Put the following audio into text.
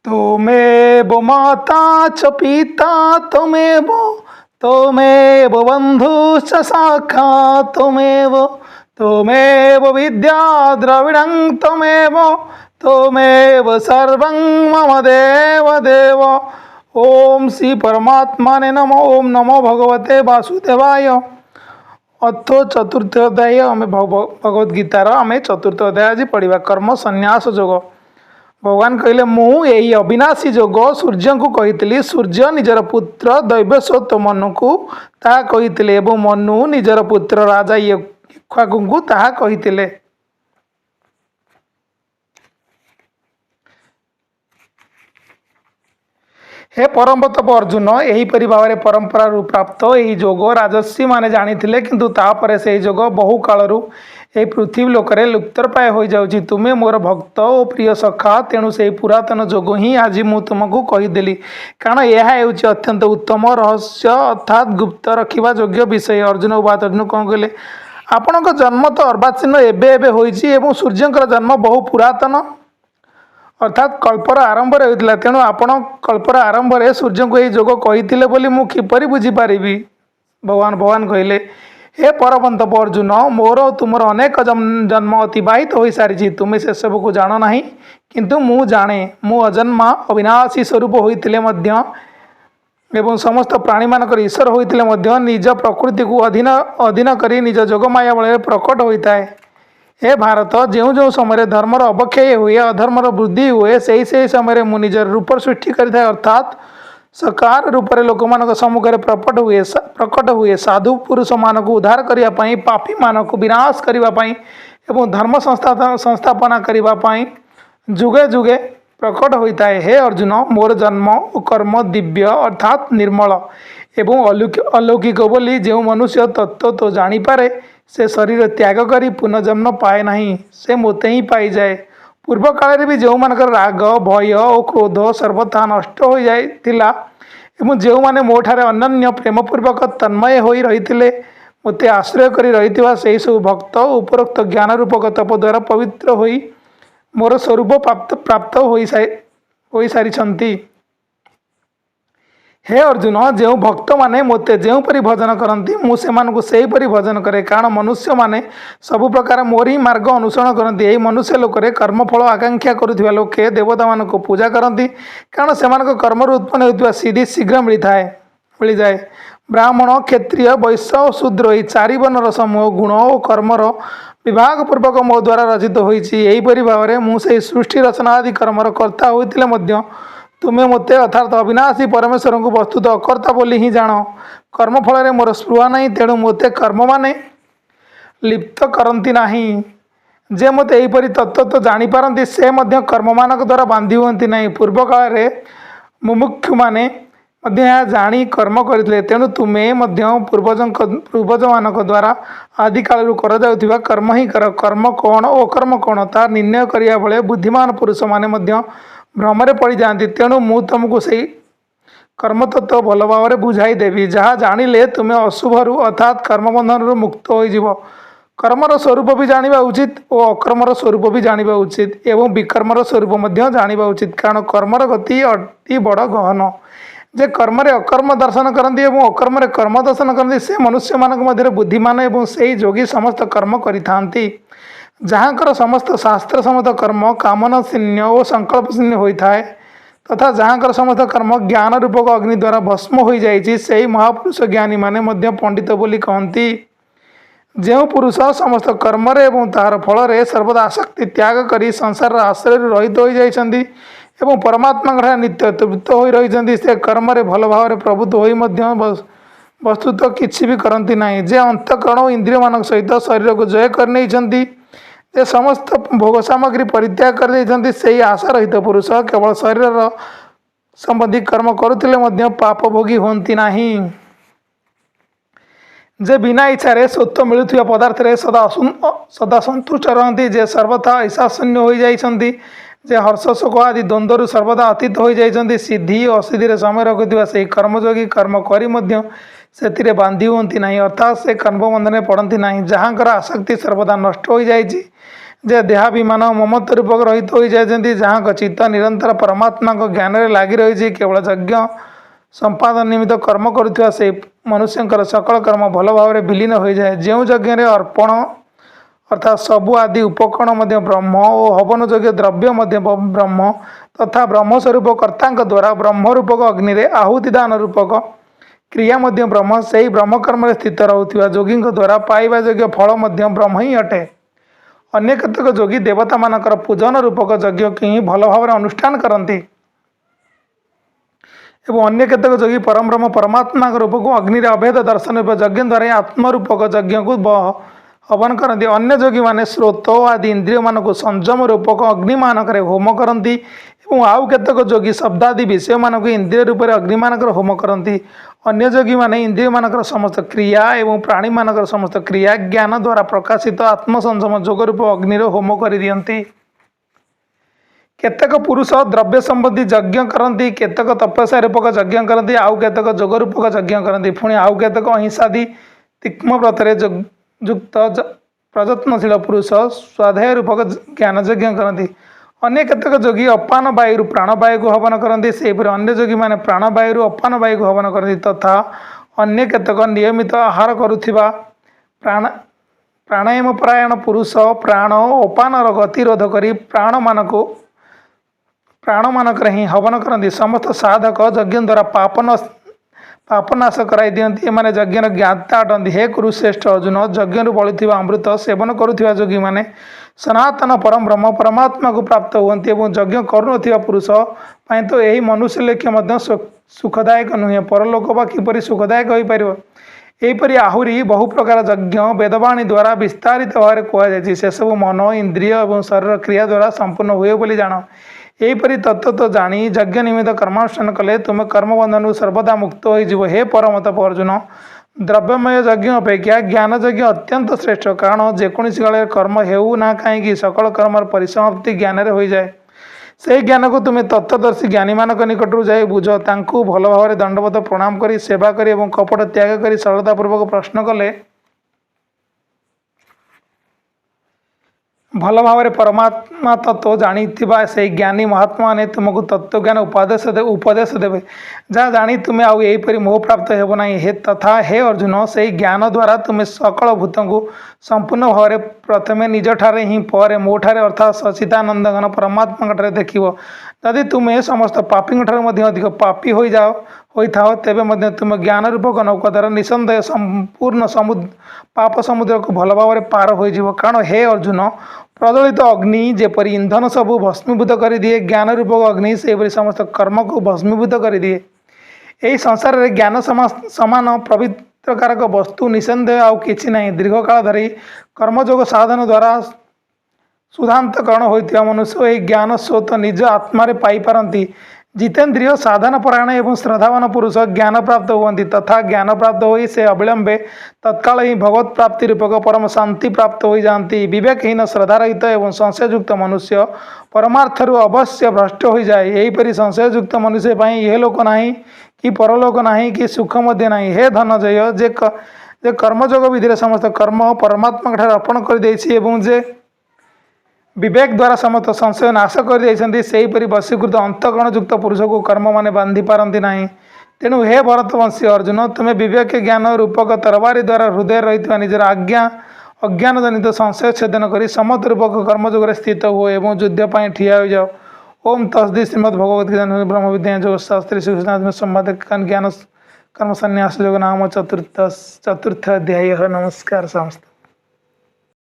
त्वमेव माता च पिता त्वमेव बन्धुश्च सखा त्वमेव विद्या द्रविणं त्वमेव सर्वं मम देव देव। ओम श्री परमात्माने नमः। ओम नमो भगवते वासुदेवाय। अथ चतुर्थ अध्याय आम भगवद गीतार आम चतुर्थ अध्याय आज पढ़ा कर्म संन्यास योग। भगवान कहले मु यही अविनाशी योग सूर्य को कही सूर्य निजर पुत्र दैवस्वत मनु को ताहा कही एवं मनु निजर पुत्र राजा इक्ष्वाकु को ताहा कही। हे परम तप अर्जुन यहीपरि भाव परंपरा प्राप्त यही जोग राजस्वी माने जानिथिले किंतु तापर से जोग बहु कालरू यही पृथ्वी लोकरे लुप्तप्राय हो जाउछि। तुमे मोर भक्त और प्रिय सखा तेणु से पुरातन जोग ही आज मु तुमको कहीदेली कारण यह हेउछि अत्यंत उत्तम रहस्य अर्थात गुप्त रखिबा योग्य विषय। अर्जुन उवाच अर्जुन कौन कहले आपणक जन्म तो अर्वाचीन एबे एबे होइछि एवं सूर्यंकर जन्म बहु पुरातन अर्थात कल्पर आरंभ होता तेणु आपण कल्पर आरंभ में सूर्य को यही जोग कही मु किपरि बुझीपारि। भगवान कहले हे परमंतप अर्जुन मोर तुमर अनेक जन्म अतिबाहित हो सारी तुम्हें से सब को जान ना किंतु मु जाने मु अजन्मा अविनाशी स्वरूप होते एवं समस्त प्राणी मानक ईश्वर होते निज प्रकृति को अधीन करी निज जोगमाया बल प्रकट होता है। हे भारत जो जो समय धर्मर अवक्षय हुए अधर्मर वृद्धि हुए से समय मु निजर रूप सृष्टि करें अर्थात सकार रूप से लोक मान सम्मुखें प्रकट हुए साधु पुरुष मान को उद्धार करने पापी मान को विनाश करने एवं धर्म संस्थापना करने जुगे जुगे प्रकट होता है। हे अर्जुन मोर जन्म और कर्म दिव्य अर्थात निर्मल एवं अलौकिक बोली जो मनुष्य तत्व तो जानीपे से शरीर त्याग करी पुनर्जन्म पाए नहीं से मोते ही पाई जाए। पूर्व काल भी जो मान राग भय और क्रोध सर्वथा नष्ट हो जाता एवं जो मैंने मोठारे अनन्य प्रेमपूर्वक तन्मय हो रही मते आश्रय कर रही से सब भक्त उपरोक्त ज्ञान रूपक तप द्वारा पवित्र हो मोर स्वरूप प्राप्त हो सारी। हे अर्जुन जो भक्त माने मोते जो परी भजन करती मुझे परी भजन करे कारण मनुष्य माने सबु प्रकार मोर ही मार्ग अनुसरण करती। यही मनुष्य लोकरे कर्मफल आकांक्षा करुवा लोके देवता मान को पूजा करती कारण से कर्म उत्पन्न होता सिद्धि शीघ्र मिल जाए। ब्राह्मण क्षत्रिय वैश्य और शूद्र यही चारि वर्णर समूह गुण और कर्मर विभाग पूर्वक मो द्वारा रचित होईपरि भाव में मुझे सृष्टि रचना आदि कर्मर कर्ता होते तुम्हें मते अर्थात अविनाशी परमेश्वर को वस्तुत अकर्ता बोली ही जान कर्मफल में मोर स्पृह नहीं तेणु मते कर्म माने लिप्त करती नहीं जे मते यहीपरि तत्व तो जानीपारती से मध्य कर्म मानक द्वारा बांधी हुअंती नहीं। पूर्व काल में मुमुक्षु माने यह जानी कर्म करते तेणु तुम्हें पूर्वज मानक द्वारा आदि कालू कर जाउथिबा कर्म ही कर कर्म कौन और अकर्म कौन तार निर्णय करिया बेले बुद्धिमान पुरुष माने भ्रमरे पड़ जाती तेणु मु तुमको से कर्म तत्व भल भाव में बुझाई देवी जहाँ जानिले तुम्हें अशुभरु अर्थात कर्मबंधन मुक्त हो कर्मर स्वरूप भी जानिबा उचित और अकर्मर स्वरूप भी जानिबा उचित एवं विकर्मर स्वरूप जानिबा उचित कारण कर्मर गति अति बड़ गहन जे कर्म अकर्म दर्शन करती और अकर्म कर्म दर्शन करती से मनुष्य मानक मध्य बुद्धिमान एवं से योगी समस्त कर्म करिथांती जहाँकर समस्त शास्त्र सम्मत कर्म कामना शून्य और संकल्प शून्य होता है तथा जहाँकर समस्त कर्म ज्ञान रूपक अग्नि द्वारा भस्म हो जाइए से महापुरुष ज्ञानी माने पंडित बोली कहती। जो पुरुष समस्त कर्म एवं तार फल सर्वदा आसक्ति त्याग करी संसार आश्रय रहित हो जाइछन्ति एवं परमात्मा नित्य तृप्त हो रही से कर्म भल भाव में प्रभुत्व हो वस्तुत किसी भी करती नहीं जे अंतकरण और इंद्रिय मान सहित शरीर को जय कर जे समस्त भोग सामग्री परित्याग कर देते से आशा रहित पुरुष केवल शरीर संबंधी कर्म करुले पाप भोगी होती नहीं। जे बिना इच्छा स्वत्व मिलुवा पदार्थ सदा संतुष्ट रहती जे सर्वथा ईशाशून्य हो जाइछन्ति जे हर्ष शोक आदि द्वंद्व सर्वदा अतीत हो जाइछन्ति सिद्धि असिद्धि समय रखुवा से कर्मयोगी कर्म करी से बांधी हुंती नहीं अर्थात से कर्म बंधन पड़ती नहीं जहाँकर आसक्ति सर्वदा नष्ट हो जाइछि जे देहाभिमान ममत्व रूपक रहित हो जाए जहाँ चित्त निरंतर परमात्मा ज्ञान में लगी रही केवल यज्ञ संपादन निमित्त कर्म करुवा से मनुष्य सकल कर्म भल भाव में विलीन हो जाए। जो यज्ञ में अर्पण अर्थात सबु आदि उपकरण मध्य ब्रह्म और हवन योग्य द्रव्य मध्य ब्रह्म तथा ब्रह्मस्वरूप कर्ता द्वारा ब्रह्मरूपक अग्नि में आहुति दान रूपक क्रिया मध्य ब्रह्म से ही ब्रह्मकर्म में स्थित रोकवा योगी द्वारा पाइबा योग्य फल मध्य ब्रह्म ही अटे। अन्य केतक योगी देवता मानकर पूजन रूपक यज्ञ की ही भल भाव अनुष्ठान करती एवं अन्य केतक योगी परम ब्रह्म परमात्मा रूप को अग्नि अभेद दर्शन रूप यज्ञ द्वारा ही आत्मरूपक यज्ञ को हवन करती। अन्य योगी मैंने स्रोत आदि इंद्रिय मान को संयम रूपक अग्नि मानक होम करती और आउ केतक योगी शब्दादि विषय मानक इंद्रिय रूप से अग्नि मानक होम करती। अन्य योगी मैंने इंद्रिय मानक समस्त क्रिया एवं प्राणी मानक समस्त क्रिया ज्ञान द्वारा प्रकाशित आत्मसंयम जोग रूप अग्नि होम कर दियंती। केतक पुरुष द्रव्य संबंधी यज्ञ करती केतक तपस्या रूपक यज्ञ करती आउ केतक जोग रूपक यज्ञ करती पुणी आउ केतक अहिंसादि तीक्ष्म व्रतरे युक्त प्रयत्नशील पुरुष स्वाध्याय रूपक ज्ञान यज्ञ करती। अन्य केतक योगी अपान वायु प्राणवायु को हवन करती से अन्य योगी मैंने प्राणवायु अपान वायु को हवन करती तथा अन्य केतक नियमित आहार करुवा प्राणायाम परायण पुरुष प्राण अपान गतिरोध कर प्राण मानक ही हवन करती। समस्त साधक यज्ञ द्वारा पापनाश कराई दियंती एमाने यज्ञ ज्ञाता अटंती। हे कुरुश्रेष्ठ अर्जुन यज्ञ बलुवा अमृत सेवन करुवा योगी मैंने सनातन परम ब्रह्म परमात्मा को प्राप्त होती यज्ञ करुनथिबा पुरुष पाई तो यही मनुष्य लेख्य सुखदायक नुहे परलोक बा किपरि सुखदायक हो पार। यहीपरि आहुरी बहु प्रकार यज्ञ वेदवाणी द्वारा विस्तारित भाव कहुई से सब मन इंद्रिय और शरीर क्रिया द्वारा संपूर्ण हुए बोली जान। यहीपरि तत्व जानी यज्ञ निमित्त कर्मानुष्ठान कले तुम्हें कर्मबंधन सर्वदा मुक्त हो। हे परमत अर्जुन द्रव्यमय यज्ञ अपेक्षा ज्ञान यज्ञ अत्यंत श्रेष्ठ कारण जेकोसी काल कर्म हेउ ना कहीं सकल कर्मर परिसमाप्ति ज्ञान हो जाए। से ज्ञान को तुम्हें तत्वदर्शी ज्ञानी मान निकटू जाए बुझ तांकु भल भाव दंडवत प्रणाम करी सेवा करी एवं कपट त्याग करी सरलतापूर्वक प्रश्न कले भल भाव परमात्मा तत्व जानी से ज्ञानी महात्मा ने तुमको तत्व ज्ञान उपदेश देवे जहाँ जानी तुम्हें आउ यहीपरि मोह प्राप्त हो ना। हे तथा हे अर्जुन से ज्ञान द्वारा तुम्हें सकल भूत को संपूर्ण भाव प्रथमे निज ठारे ही पर मो ठारे अर्थात सचिदानंद घन परमात्मा ठारे देख जदि तुम्हें समस्त पापी ठारे अधिक पापी हो जाओ होता तेबे तुम ज्ञान रूपक नौका द्वारा निसंदेह संपूर्ण पाप समुद्र को भल भाव पार हो। कारण हे अर्जुन प्रज्वलित अग्नि जेपरी इंधन सबू भस्मीभूत कर दिए ज्ञान रूपक अग्नि से समस्त कर्म को भस्मीभूत कर दिए। यही संसार में ज्ञान समान पवित्रकारक वस्तु निसंदेह आउ कि ना। दीर्घ काल धरी कर्मयोग साधन द्वारा शुद्धांतकरण होता मनुष्य यही ज्ञान स्रोत निज आत्मा पाई पारती। जितेन्द्रिय साधन परायण एवं श्रद्धावान पुरुष ज्ञान प्राप्त हुआ तथा ज्ञान प्राप्त हो से अविलंबे तत्काल ही भगवत प्राप्ति रूपक परम शांति प्राप्त हो जाती। विवेकहीन श्रद्धारहित एवं संशयुक्त मनुष्य परमार्थरु अवश्य भ्रष्ट हो जाए। यहीपरि संशयुक्त मनुष्य यह लोक ना कि परलोक ना कि सुख मध्य ना। हे धनंजय जे कर्मयोग विधि समस्त कर्म परमात्मा ठारे अर्पण कर जे विवेक द्वारा समस्त संशय नाश कर देपरि वशीकृत अंतकरण युक्त पुरुष को कर्म माने बांधि पारती ना। तेणु हे भरतवंशी अर्जुन तुम्हें विवेक ज्ञान रूपक तरवारी द्वारा हृदय रही निजर अज्ञान जनित संशय छेदन कर समत रूपक कर्मयोग स्थित हुए और युद्धपाई ठिया हो जाओ। ओम तस्दी श्रीमद भगवद्गीता ब्रह्म विद्या योग शास्त्री श्रीकृष्ण संवाद ज्ञान कर्म संन्यास योग नाम चतुर्थ अध्याय। नमस्कार समस्त।